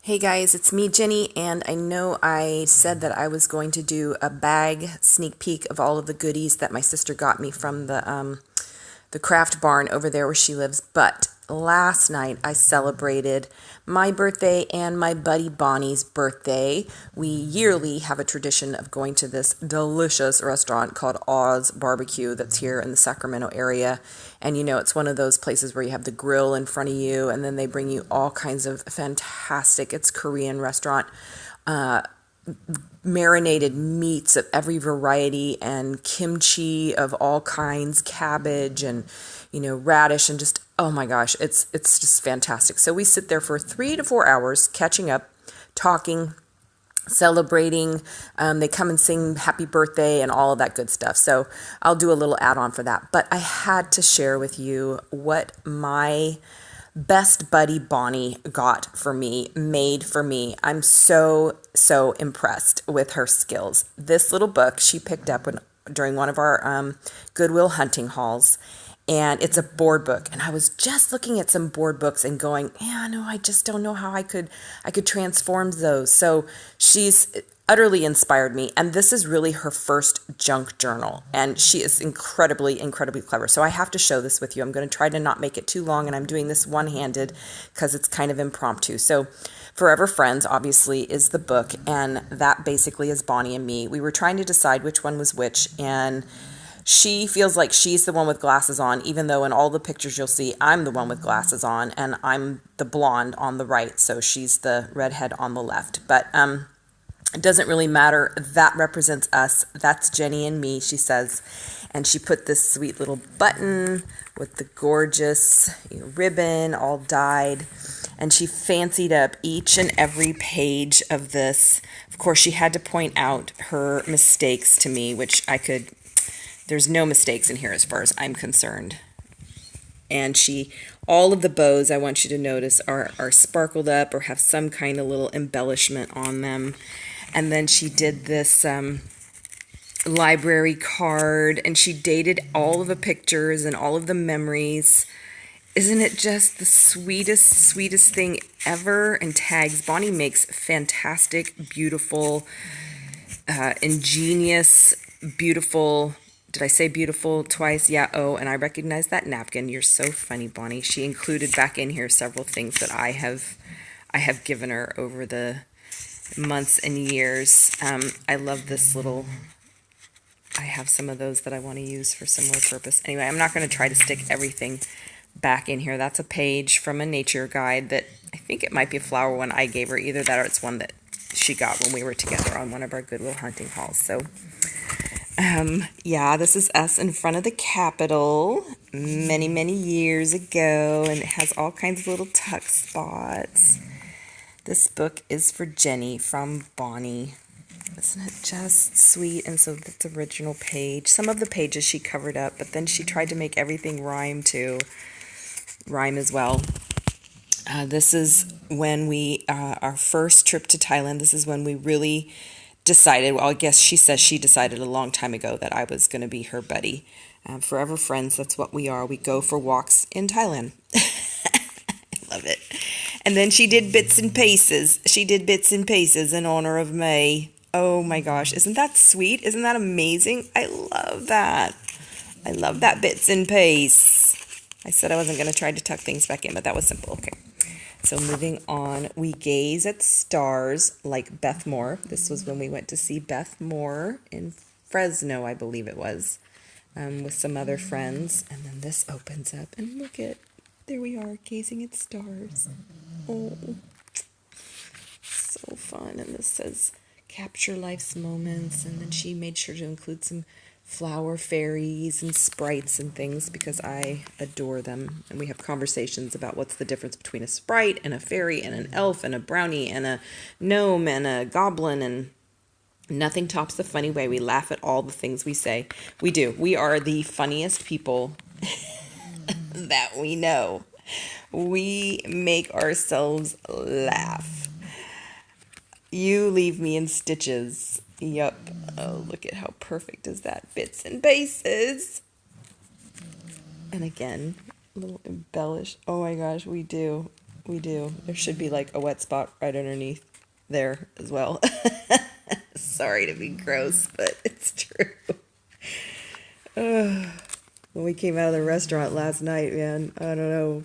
Hey guys, it's me, Jenny, and I know I said that I was going to do a bag sneak peek of all of the goodies that my sister got me from the craft barn over there where she lives, but last night I celebrated my birthday and my buddy Bonnie's birthday. We yearly have a tradition of going to this delicious restaurant called Oz Barbecue that's here in the Sacramento area. And it's one of those places where you have the grill in front of you and then they bring you all kinds of fantastic, it's Korean restaurant, marinated meats of every variety and kimchi of all kinds, cabbage and radish, and just, oh my gosh, it's just fantastic. So we sit there for 3 to 4 hours catching up, talking, celebrating. They come and sing happy birthday and all of that good stuff. So I'll do a little add-on for that. But I had to share with you what my best buddy Bonnie got for me, made for me. I'm so impressed with her skills. This little book she picked up during one of our Goodwill Hunting hauls, and it's a board book. And I was just looking at some board books and going, yeah, no, I just don't know how I could transform those. So she's utterly inspired me. And this is really her first junk journal. And she is incredibly clever. So I have to show this with you. I'm going to try to not make it too long. And I'm doing this one-handed because it's kind of impromptu. So Forever Friends, obviously, is the book. And that basically is Bonnie and me. We were trying to decide which one was which. And she feels like she's the one with glasses on, even though in all the pictures you'll see, I'm the one with glasses on, and I'm the blonde on the right, so she's the redhead on the left. But it doesn't really matter. That represents us. That's Jenny and me, she says. And she put this sweet little button with the gorgeous ribbon all dyed. And she fancied up each and every page of this. Of course, she had to point out her mistakes to me, which there's no mistakes in here as far as I'm concerned. And all of the bows, I want you to notice, are sparkled up or have some kind of little embellishment on them. And then she did this library card, and she dated all of the pictures and all of the memories. Isn't it just the sweetest thing ever? And tags. Bonnie makes fantastic, beautiful, ingenious, beautiful. Did I say beautiful twice? Yeah, oh, and I recognize that napkin. You're so funny, Bonnie. She included back in here several things that I have given her over the months and years. I love this I have some of those that I want to use for similar purpose. Anyway, I'm not going to try to stick everything back in here. That's a page from a nature guide that I think it might be a flower one I gave her. Either that or it's one that she got when we were together on one of our Goodwill Hunting hauls. So yeah, this is us in front of the Capitol many years ago, and it has all kinds of little tuck spots. This book is for Jenny from Bonnie. Isn't it just sweet? And so that's the original page. Some of the pages she covered up, but then she tried to make everything rhyme as well. This is when our first trip to Thailand, this is when we really decided, well, I guess she says she decided a long time ago that I was going to be her buddy. Forever friends, that's what we are. We go for walks in Thailand. I love it. And then she did bits and pieces. She did bits and pieces in honor of me. Oh my gosh, isn't that sweet? Isn't that amazing? I love that. I love that bits and pieces. I said I wasn't going to try to tuck things back in, but that was simple. Okay. So moving on, we gaze at stars like Beth Moore. This was when we went to see Beth Moore in Fresno, I believe it was, with some other friends. And then this opens up, and there we are, gazing at stars. Oh, so fun. And this says, capture life's moments. And then she made sure to include some flower fairies and sprites and things because I adore them. And we have conversations about what's the difference between a sprite and a fairy and an elf and a brownie and a gnome and a goblin, and nothing tops the funny way we laugh at all the things we say. We do. We are the funniest people that we know. We make ourselves laugh. You leave me in stitches. Yup. Oh, look at how perfect is that? Bits and pieces. And again, a little embellished. Oh my gosh, we do. We do. There should be like a wet spot right underneath there as well. Sorry to be gross, but it's true. When we came out of the restaurant last night, man, I don't know.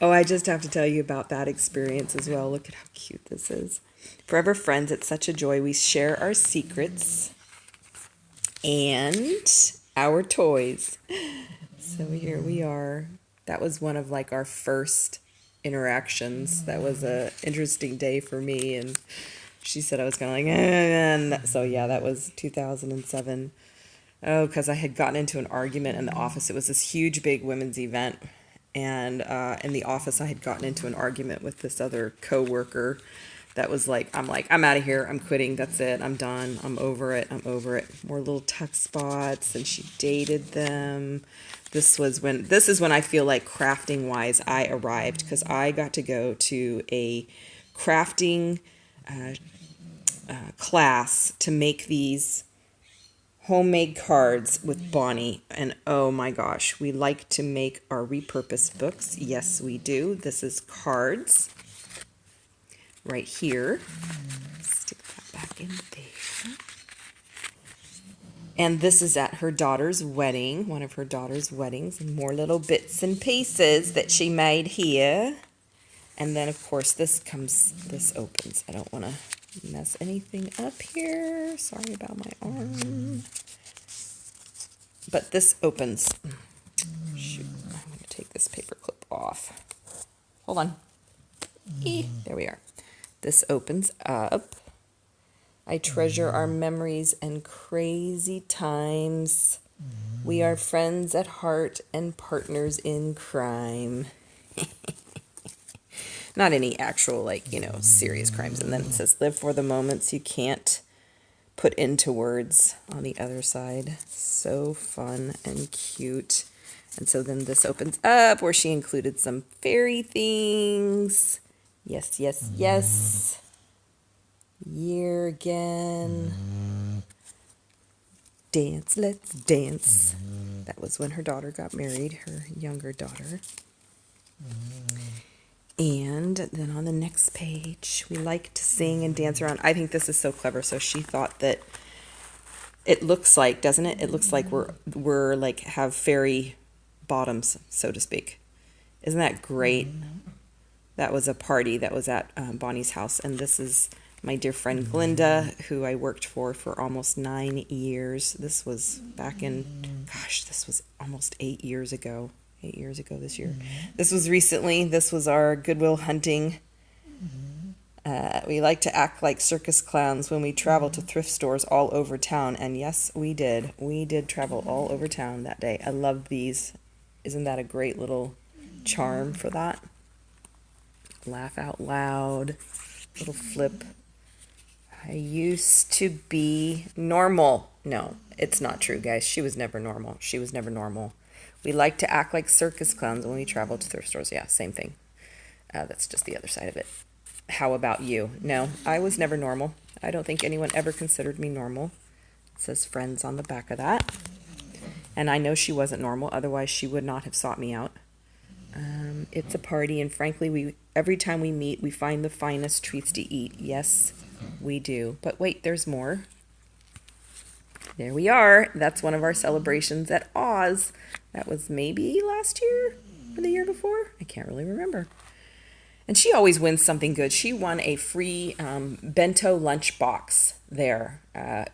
I just have to tell you about that experience as well. Look at how cute this is. Forever friends, it's such a joy. We share our secrets and our toys. So here we are. That was one of like our first interactions. That was a interesting day for me, and she said I was kind of like, and so yeah, that was 2007. Oh, because I had gotten into an argument in the office. It was this huge, big women's event, and in the office, I had gotten into an argument with this other coworker. That was like, I'm out of here. I'm quitting. That's it. I'm done. I'm over it. More little tuck spots, and she dated them. This is when I feel like crafting wise I arrived, because I got to go to a crafting class to make these homemade cards with Bonnie, and oh my gosh, we like to make our repurposed books. Yes, we do. This is cards right here. Stick that back in there. And this is at her daughter's wedding, one of her daughter's weddings, and more little bits and pieces that she made here. And then, of course, this opens. I don't want to mess anything up here. Sorry about my arm. But this opens. Shoot, I'm going to take this paper clip off. Hold on. There we are. This opens up. I treasure our memories and crazy times. We are friends at heart and partners in crime. Not any actual, serious crimes. And then it says, live for the moments you can't put into words on the other side. So fun and cute. And so then this opens up where she included some fairy things. Yes, yes, yes. Year again. Dance, let's dance. That was when her daughter got married, her younger daughter. And then on the next page, we like to sing and dance around. I think this is so clever. So she thought that it looks like, doesn't it? It looks like we're like have fairy bottoms, so to speak. Isn't that great? That was a party that was at Bonnie's house. And this is my dear friend Glinda, who I worked for almost 9 years. This was back in, this was almost 8 years ago. 8 years ago this year. This was recently. This was our Goodwill Hunting. We like to act like circus clowns when we travel to thrift stores all over town. And yes, we did. We did travel all over town that day. I love these. Isn't that a great little charm for that? Laugh out loud. Little flip. I used to be normal. No, it's not true, guys. She was never normal. She was never normal. We like to act like circus clowns when we travel to thrift stores. Yeah, same thing. That's just the other side of it. How about you? No, I was never normal. I don't think anyone ever considered me normal. It says friends on the back of that. And I know she wasn't normal. Otherwise, she would not have sought me out. It's a party. And frankly, every time we meet, we find the finest treats to eat. Yes, we do. But wait, there's more. There we are. That's one of our celebrations at Oz. That was maybe last year or the year before. I can't really remember. And she always wins something good. She won a free bento lunch box there.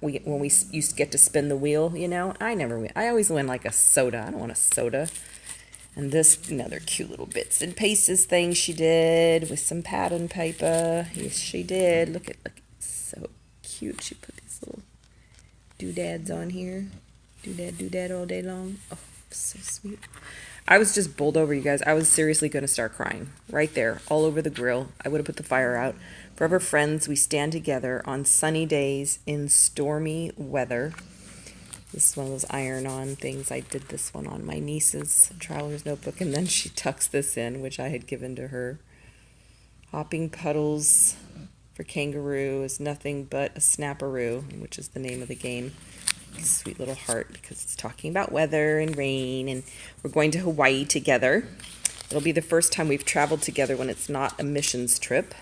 When we used to get to spin the wheel, I never win. I always win like a soda. I don't want a soda. And this, another cute little bits and pieces thing she did with some pattern paper. Yes, she did. Look, so cute. She put these little doodads on here. Doodad all day long. Oh, so sweet. I was just bowled over, you guys. I was seriously going to start crying right there, all over the grill. I would have put the fire out. Forever friends, we stand together on sunny days in stormy weather. This is one of those iron-on things. I did this one on my niece's traveler's notebook, and then she tucks this in, which I had given to her. Hopping puddles for kangaroo is nothing but a snapperoo, which is the name of the game. Sweet little heart, because it's talking about weather and rain, and we're going to Hawaii together. It'll be the first time we've traveled together when it's not a missions trip.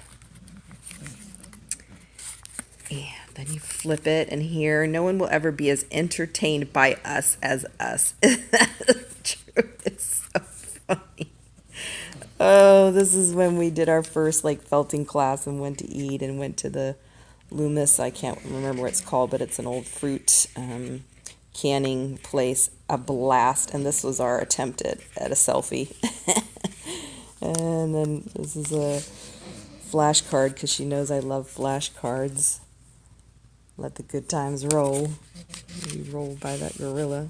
And then you flip it, and here, no one will ever be as entertained by us as us. That's true. It's so funny. Oh, this is when we did our first like felting class and went to eat and went to the Loomis. I can't remember what it's called, but it's an old fruit canning place. A blast. And this was our attempt at a selfie. And then this is a flashcard because she knows I love flashcards. Let the good times roll. We roll by that gorilla.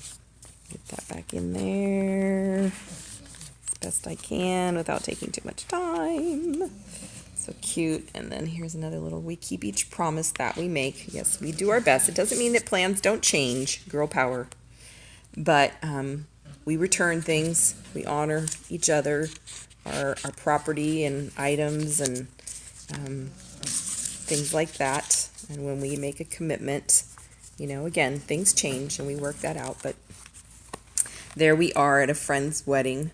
Get that back in there as best I can without taking too much time. So cute. And then here's another little, we keep each promise that we make. Yes, we do our best. It doesn't mean that plans don't change. Girl power. But we return things. We honor each other, our property and items and things like that. And when we make a commitment, you know, again, things change and we work that out. But there we are at a friend's wedding.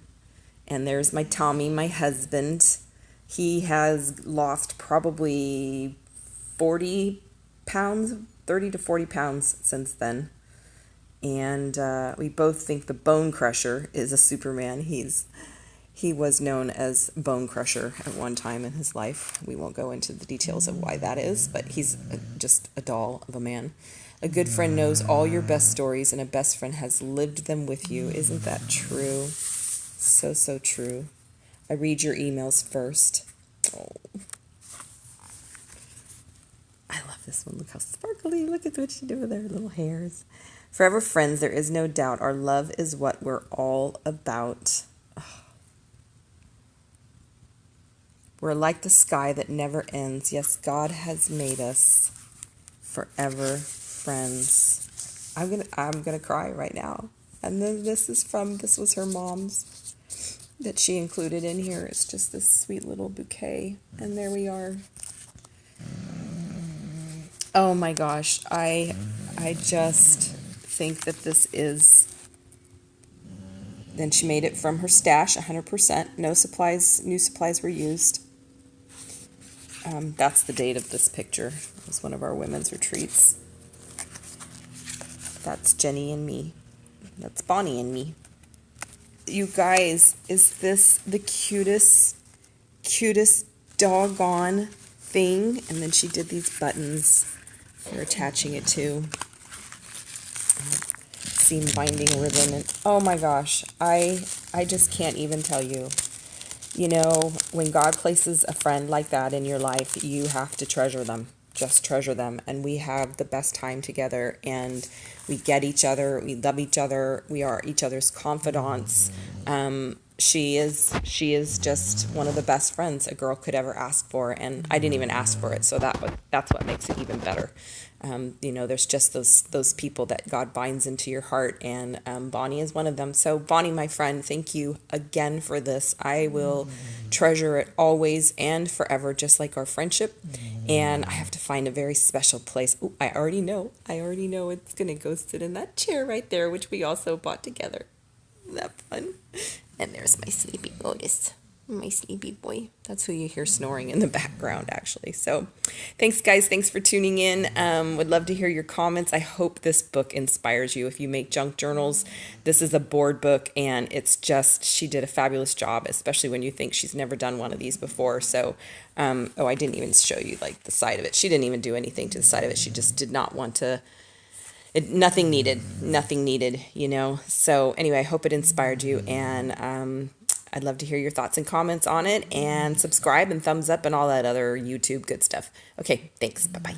And there's my Tommy, my husband. He has lost probably 40 pounds, 30 to 40 pounds since then. And we both think the Bone Crusher is a Superman. He was known as Bone Crusher at one time in his life. We won't go into the details of why that is, but he's just a doll of a man. A good friend knows all your best stories, and a best friend has lived them with you. Isn't that true? So, so true. I read your emails first. Oh. I love this one. Look how sparkly. Look at what she did with her little hairs. Forever friends, there is no doubt. Our love is what we're all about. We're like the sky that never ends. Yes, God has made us forever friends. I'm gonna cry right now. And then this was her mom's that she included in here. It's just this sweet little bouquet. And there we are. Oh my gosh. I just think that this is. Then she made it from her stash, 100%. No supplies, new supplies were used. That's the date of this picture. It was one of our women's retreats. That's Jenny and me. That's Bonnie and me. You guys, is this the cutest doggone thing? And then she did these buttons for attaching it to. Seam binding ribbon. And oh my gosh, I just can't even tell you. You know, when God places a friend like that in your life, you have to treasure them. Just treasure them. And we have the best time together, and we get each other, we love each other, we are each other's confidants. She is just one of the best friends a girl could ever ask for, and I didn't even ask for it, so that's what makes it even better. You know, there's just those people that God binds into your heart, and Bonnie is one of them. So Bonnie, my friend, thank you again for this. I will treasure it always and forever, just like our friendship. And I have to find a very special place. Ooh, I already know it's going to go sit in that chair right there, which we also bought together. Isn't that fun? And there's my sleepy Otis. My sleepy boy. That's who you hear snoring in the background, actually. So thanks, guys. Thanks for tuning in. Would love to hear your comments. I hope this book inspires you. If you make junk journals, this is a board book, and it's just, she did a fabulous job, especially when you think she's never done one of these before. So, I didn't even show you like the side of it. She didn't even do anything to the side of it. She just did not want to. Nothing needed, you know. So anyway, I hope it inspired you, and I'd love to hear your thoughts and comments on it, and subscribe and thumbs up and all that other YouTube good stuff. Okay, thanks. Bye-bye.